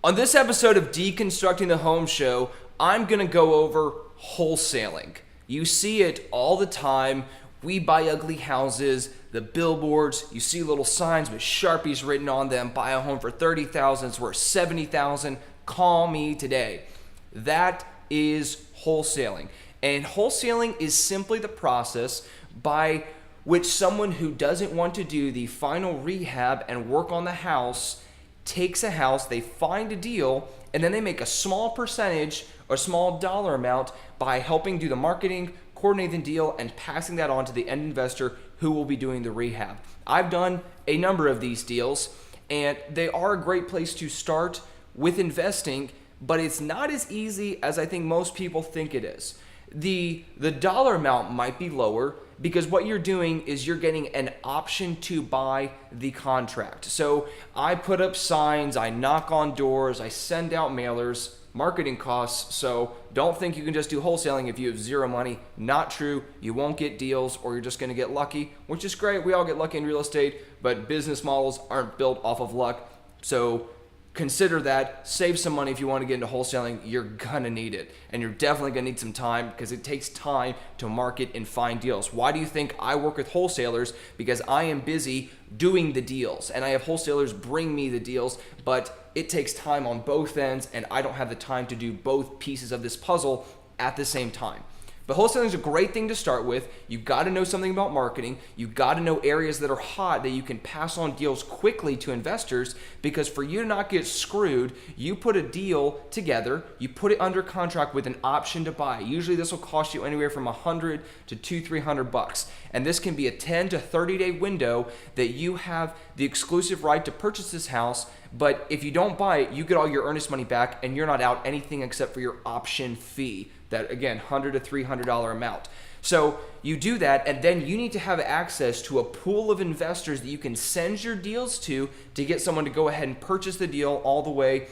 On this episode of Deconstructing the Home Show, I'm going to go over wholesaling. You see it all the time. We buy ugly houses, the billboards, you see little signs with Sharpies written on them, buy a home for $30,000, it's worth $70,000, call me today. That is wholesaling. And wholesaling is simply the process by which someone who doesn't want to do the final rehab and work on the house takes a house, they find a deal, and then they make a small percentage or small dollar amount by helping do the marketing, coordinating the deal, and passing that on to the end investor who will be doing the rehab. I've done a number of these deals, and they are a great place to start with investing, but it's not as easy as I think most people think it is. The dollar amount might be lower because what you're doing is you're getting an option to buy the contract. So I put up signs, I knock on doors, I send out mailers, marketing costs. So don't think you can just do wholesaling if you have zero money. Not true. You won't get deals, or you're just going to get lucky, which is great. We all get lucky in real estate, but business models aren't built off of luck. So consider that. Save some money if you want to get into wholesaling. You're going to need it. And you're definitely going to need some time because it takes time to market and find deals. Why do you think I work with wholesalers? Because I am busy doing the deals and I have wholesalers bring me the deals, but it takes time on both ends and I don't have the time to do both pieces of this puzzle at the same time. But wholesaling is a great thing to start with. You've got to know something about marketing. You've got to know areas that are hot that you can pass on deals quickly to investors, because for you to not get screwed, you put a deal together, you put it under contract with an option to buy. Usually this will cost you anywhere from $100 to $200-$300. And this can be a 10 to 30-day window that you have the exclusive right to purchase this house. But if you don't buy it, you get all your earnest money back and you're not out anything except for your option fee. That, again, $100 to $300 amount. So you do that, and then you need to have access to a pool of investors that you can send your deals to get someone to go ahead and purchase the deal all the way,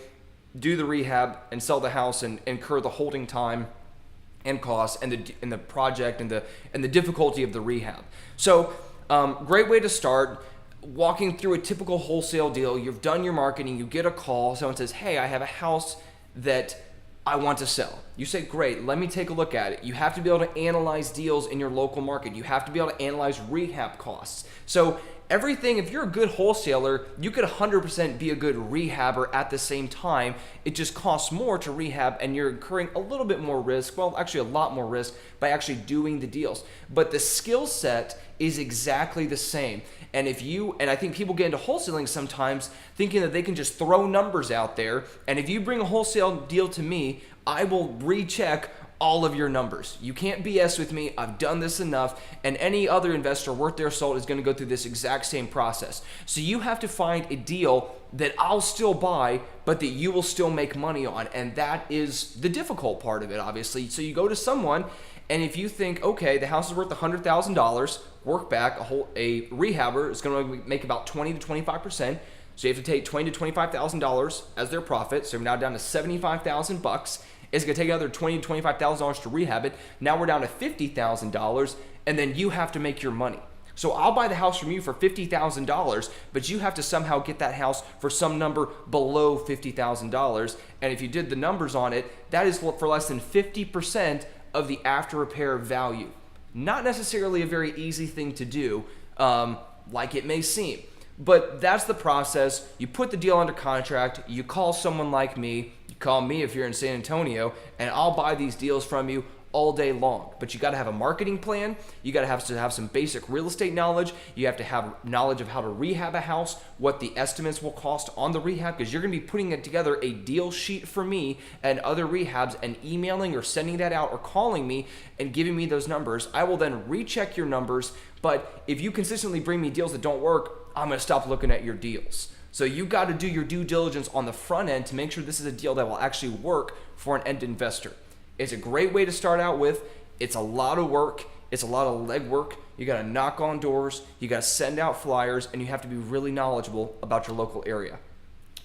do the rehab, and sell the house and incur the holding time and costs and the project and the difficulty of the rehab. So great way to start. Walking through a typical wholesale deal, you've done your marketing, you get a call, someone says, hey, I have a house that I want to sell. You say, great, let me take a look at it. You have to be able to analyze deals in your local market. You have to be able to analyze rehab costs. So everything, if you're a good wholesaler, you could 100% be a good rehabber at the same time. It just costs more to rehab and you're incurring a little bit more risk, well, actually a lot more risk by actually doing the deals. But the skill set is exactly the same. And I think people get into wholesaling sometimes thinking that they can just throw numbers out there. And if you bring a wholesale deal to me, I will recheck all of your numbers. You can't BS with me. I've done this enough. And any other investor worth their salt is going to go through this exact same process. So you have to find a deal that I'll still buy, but that you will still make money on. And that is the difficult part of it, obviously. So you go to someone, and if you think, okay, the house is worth $100,000, work back, a rehabber is going to make about 20 to 25%. So you have to take $20,000 to $25,000 as their profit. So we're now down to $75,000. It's going to take another $20,000 to $25,000 to rehab it. Now we're down to $50,000, and then you have to make your money. So I'll buy the house from you for $50,000, but you have to somehow get that house for some number below $50,000. And if you did the numbers on it, that is for less than 50% of the after repair value. Not necessarily a very easy thing to do, like it may seem. But that's the process. You put the deal under contract, you call someone like me, you call me if you're in San Antonio, and I'll buy these deals from you all day long. But you got to have a marketing plan. You got to have some basic real estate knowledge. You have to have knowledge of how to rehab a house, what the estimates will cost on the rehab, because you're going to be putting it together a deal sheet for me and other rehabs and emailing or sending that out or calling me and giving me those numbers. I will then recheck your numbers. But if you consistently bring me deals that don't work, I'm going to stop looking at your deals. So you got to do your due diligence on the front end to make sure this is a deal that will actually work for an end investor. It's a great way to start out with. It's a lot of work. It's a lot of legwork. You got to knock on doors. You got to send out flyers, and you have to be really knowledgeable about your local area.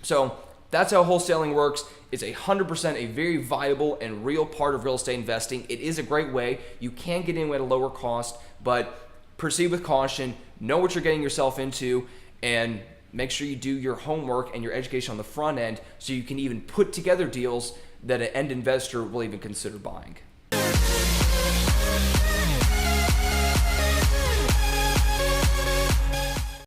So that's how wholesaling works. It's 100% a very viable and real part of real estate investing. It is a great way. You can get in at a lower cost, but proceed with caution. Know what you're getting yourself into, and make sure you do your homework and your education on the front end so you can even put together deals that an end investor will even consider buying.